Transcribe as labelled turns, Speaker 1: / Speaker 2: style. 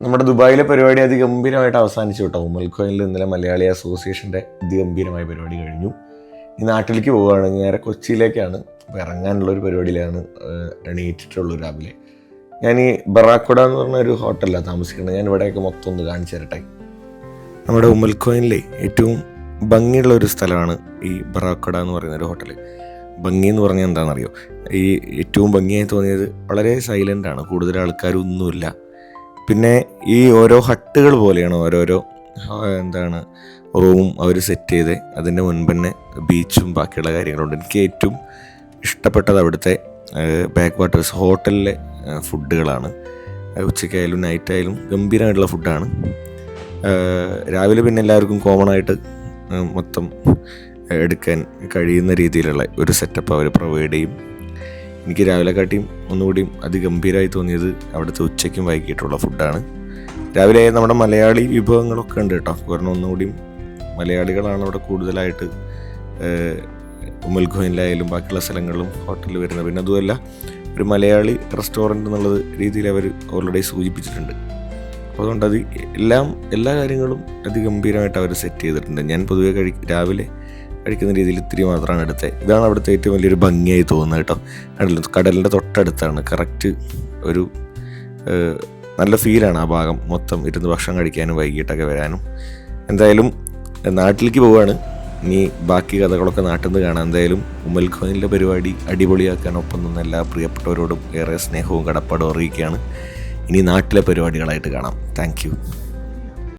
Speaker 1: നമ്മുടെ ദുബായിലെ പരിപാടി അതിഗംഭീരമായിട്ട് അവസാനിച്ചു കേട്ടോ. ഉമ്മൽ ഖോയിനിൽ ഇന്നലെ മലയാളി അസോസിയേഷൻ്റെ അതിഗംഭീരമായ പരിപാടി കഴിഞ്ഞു. ഈ നാട്ടിലേക്ക് പോവുകയാണ്, നേരെ കൊച്ചിയിലേക്കാണ്. അപ്പോൾ ഇറങ്ങാനുള്ളൊരു പരിപാടിയിലാണ് എണീറ്റിട്ടുള്ളൂ രാവിലെ. ഞാൻ ഈ ബറാക്കുട എന്ന് പറഞ്ഞ ഒരു ഹോട്ടലിലാണ് താമസിക്കുന്നത്. ഞാൻ ഇവിടെയൊക്കെ മൊത്തം ഒന്ന് കാണിച്ചു തരട്ടെ. നമ്മുടെ ഉമ്മൽ ഖോയിനിലെ ഏറ്റവും ഭംഗിയുള്ള ഒരു സ്ഥലമാണ് ഈ ബറാക്കുട എന്ന് പറയുന്ന ഒരു ഹോട്ടൽ. ഭംഗി എന്ന് പറഞ്ഞാൽ എന്താണെന്നറിയോ? ഈ ഏറ്റവും ഭംഗിയായി തോന്നിയത് വളരെ സൈലൻ്റാണ്, കൂടുതൽ ആൾക്കാരൊന്നുമില്ല. പിന്നെ ഈ ഓരോ ഹട്ടുകൾ പോലെയാണ് ഓരോരോ റൂമും അവർ സെറ്റ് ചെയ്ത്, അതിൻ്റെ മുൻപ് തന്നെ ബീച്ചും ബാക്കിയുള്ള കാര്യങ്ങളുണ്ട്. എനിക്ക് ഏറ്റവും ഇഷ്ടപ്പെട്ടത് അവിടുത്തെ ബാക്ക് വാട്ടേഴ്സ് ഹോട്ടലിലെ ഫുഡുകളാണ്. ഉച്ചയ്ക്കായാലും നൈറ്റായാലും ഗംഭീരമായിട്ടുള്ള ഫുഡാണ്. രാവിലെ പിന്നെ എല്ലാവർക്കും കോമൺ ആയിട്ട് മൊത്തം എടുക്കാൻ കഴിയുന്ന രീതിയിലുള്ള ഒരു സെറ്റപ്പ് അവർ പ്രൊവൈഡ് ചെയ്യും. എനിക്ക് രാവിലെ കാട്ടിയും ഒന്നുകൂടിയും അതിഗംഭീരമായി തോന്നിയത് അവിടുത്തെ ഉച്ചയ്ക്കും വൈകിട്ടുള്ള ഫുഡാണ്. രാവിലെ നമ്മുടെ മലയാളി വിഭവങ്ങളൊക്കെ ഉണ്ട് കേട്ടോ. കാരണം ഒന്നുകൂടിയും മലയാളികളാണ് അവിടെ കൂടുതലായിട്ട് ഉമ്മൽ ഖോയിനിലായാലും ബാക്കിയുള്ള സ്ഥലങ്ങളിലും ഹോട്ടലിൽ വരുന്നത്. പിന്നെ അതുമല്ല, ഒരു മലയാളി റെസ്റ്റോറൻറ്റ് എന്നുള്ളത് രീതിയിൽ അവർ ഓൾറെഡി സൂചിപ്പിച്ചിട്ടുണ്ട്. അപ്പോൾ അതുകൊണ്ട് എല്ലാ കാര്യങ്ങളും അതിഗംഭീരമായിട്ട് അവർ സെറ്റ് ചെയ്തിട്ടുണ്ട്. ഞാൻ പൊതുവെ രാവിലെ കഴിക്കുന്ന രീതിയിൽ ഇത്തിരി മാത്രമാണ് എടുത്തത്. ഇതാണ് അവിടുത്തെ ഏറ്റവും വലിയൊരു ഭംഗിയായി തോന്നുന്നത് കേട്ടോ. കടലിൻ്റെ തൊട്ടടുത്താണ്. കറക്റ്റ് ഒരു നല്ല ഫീലാണ് ആ ഭാഗം മൊത്തം ഇരുന്ന് ഭക്ഷണം കഴിക്കാനും വൈകിട്ടൊക്കെ വരാനും. എന്തായാലും നാട്ടിലേക്ക് പോവുകയാണ്. ഇനി ബാക്കി കഥകളൊക്കെ നാട്ടിൽ നിന്ന് കാണാം. എന്തായാലും ഉമ്മൽ ഖോയിനിലെ പരിപാടി അടിപൊളിയാക്കാൻ ഒപ്പം നിന്ന് എല്ലാ പ്രിയപ്പെട്ടവരോടും ഏറെ സ്നേഹവും കടപ്പാടും അറിയിക്കുകയാണ്. ഇനി നാട്ടിലെ പരിപാടികളായിട്ട് കാണാം. Thank you.